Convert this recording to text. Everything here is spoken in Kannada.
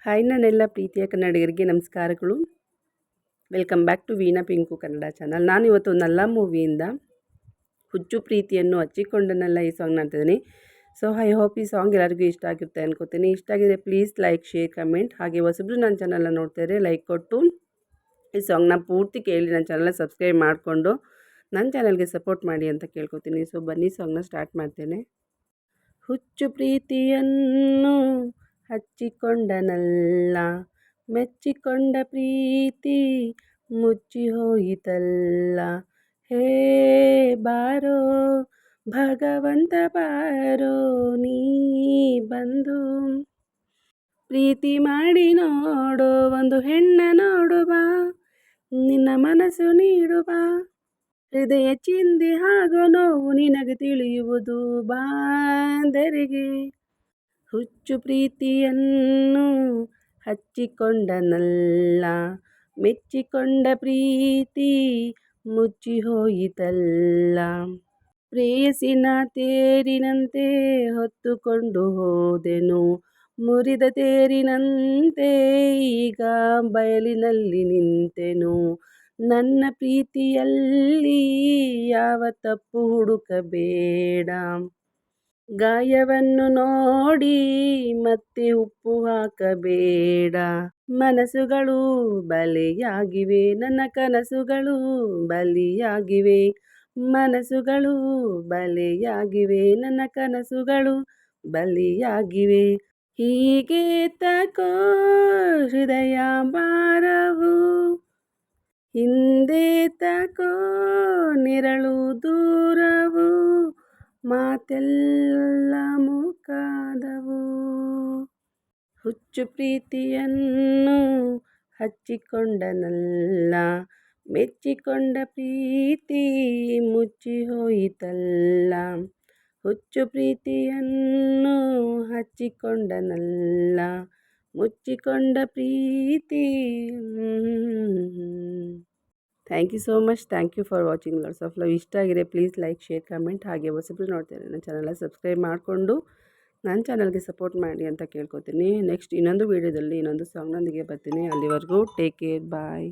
ಹಾಯ್ ನನ್ನೆಲ್ಲ ಪ್ರೀತಿಯ ಕನ್ನಡಿಗರಿಗೆ ನಮಸ್ಕಾರಗಳು. Welcome back to Veena Pinku Kannada channel. ನಾನಿವತ್ತು ನಲ್ಲ ಮೂವಿಯಿಂದ ಹುಚ್ಚು ಪ್ರೀತಿಯನ್ನು ಹಚ್ಚಿಕೊಂಡನಲ್ಲ ಈ ಸಾಂಗ್ ಮಾಡ್ತಿದ್ದೀನಿ. ಸೊ ಐ ಹೋಪ್ ಈ ಸಾಂಗ್ ಎಲ್ಲರಿಗೂ ಇಷ್ಟ ಆಗಿರುತ್ತೆ ಅನ್ಕೋತೀನಿ. ಇಷ್ಟ ಆಗಿದ್ರೆ ಪ್ಲೀಸ್ ಲೈಕ್, ಶೇರ್, ಕಮೆಂಟ್. ಹಾಗೆ ಹೊಸಬ್ರು ನನ್ನ ಚಾನಲ್ನ ನೋಡ್ತಾಯಿದ್ರೆ ಲೈಕ್ ಕೊಟ್ಟು ಈ ಸಾಂಗ್ನ ಪೂರ್ತಿ ಕೇಳಿ ನನ್ನ ಚಾನಲ್ನ ಸಬ್ಸ್ಕ್ರೈಬ್ ಮಾಡಿಕೊಂಡು ನನ್ನ ಚಾನಲ್ಗೆ ಸಪೋರ್ಟ್ ಮಾಡಿ ಅಂತ ಕೇಳ್ಕೊತೀನಿ. ಸೊ ಬನ್ನಿ ಸಾಂಗ್ನ ಸ್ಟಾರ್ಟ್ ಮಾಡ್ತೇನೆ. ಹುಚ್ಚು ಪ್ರೀತಿಯನ್ನು ಹಚ್ಚಿಕೊಂಡನಲ್ಲ, ಮೆಚ್ಚಿಕೊಂಡ ಪ್ರೀತಿ ಮುಚ್ಚಿ ಹೋಯಿತಲ್ಲ. ಹೇ ಬಾರೋ ಭಗವಂತ ಬಾರೋ, ನೀ ಬಂದು ಪ್ರೀತಿ ಮಾಡಿ ನೋಡು, ಒಂದು ಹೆಣ್ಣ ನೋಡು ಬಾ, ನಿನ್ನ ಮನಸ್ಸು ನೀಡು ಬಾ, ಹೃದಯ ಚಿಂದಿ ಹಾಗೂ ನೋವು ನಿನಗೆ ತಿಳಿಯುವುದು ಬಾಂದರಿಗೆ. ಹುಚ್ಚು ಪ್ರೀತಿಯನ್ನು ಹಚ್ಚಿಕೊಂಡನಲ್ಲ, ಮೆಚ್ಚಿಕೊಂಡ ಪ್ರೀತಿ ಮುಚ್ಚಿ ಹೋಯಿತಲ್ಲ. ಪ್ರೇಯಸಿನ ತೇರಿನಂತೆ ಹೊತ್ತುಕೊಂಡು ಹೋದೆನು, ಮುರಿದ ತೇರಿನಂತೆ ಈಗ ಬಯಲಿನಲ್ಲಿ ನಿಂತೆನು. ನನ್ನ ಪ್ರೀತಿಯಲ್ಲಿ ಯಾವ ತಪ್ಪು ಹುಡುಕಬೇಡ, ಗಾಯವನ್ನು ನೋಡಿ ಮತ್ತೆ ಉಪ್ಪು ಹಾಕಬೇಡ. ಮನಸ್ಸುಗಳು ಬಲಿಯಾಗಿವೆ, ನನ್ನ ಕನಸುಗಳು ಬಲಿಯಾಗಿವೆ. ಮನಸ್ಸುಗಳು ಬಲಿಯಾಗಿವೆ, ನನ್ನ ಕನಸುಗಳು ಬಲಿಯಾಗಿವೆ. ಹೀಗೆ ತಕೋ ಹೃದಯ ಭಾರವು, ಹಿಂದೆ ತಕೋ ನಿರಳು ದೂರವು, ಮಾತೆಲ್ಲ ಮೂಕಾದವು. ಹುಚ್ಚು ಪ್ರೀತಿಯನ್ನು ಹಚ್ಚಿಕೊಂಡನಲ್ಲ, ಮೆಚ್ಚಿಕೊಂಡ ಪ್ರೀತಿ ಮುಚ್ಚಿ ಹೋಯಿತಲ್ಲ. ಹುಚ್ಚು ಪ್ರೀತಿಯನ್ನು ಹಚ್ಚಿಕೊಂಡನಲ್ಲ, ಮುಚ್ಚಿಕೊಂಡ ಪ್ರೀತಿ. Thank you so much. Thank you for watching. Lots of love. ಇಷ್ಟ ಆಗಿದೆ ಪ್ಲೀಸ್ ಲೈಕ್, ಶೇರ್, ಕಮೆಂಟ್. ಹಾಗೆ ಹೊಸಬ್ರು ನೋಡ್ತಾರೆ ನನ್ನ ಚಾನಲ್ನ ಸಬ್ಸ್ಕ್ರೈಬ್ ಮಾಡಿಕೊಂಡು ನನ್ನ ಚಾನಲ್ಗೆ ಸಪೋರ್ಟ್ ಮಾಡಿ ಅಂತ ಕೇಳ್ಕೊತೀನಿ. ನೆಕ್ಸ್ಟ್ ಇನ್ನೊಂದು ವೀಡಿಯೋದಲ್ಲಿ ಇನ್ನೊಂದು ಸಾಂಗ್ನೊಂದಿಗೆ ಬರ್ತೀನಿ. ಅಲ್ಲಿವರೆಗೂ ಟೇಕ್ ಕೇರ್, ಬಾಯ್.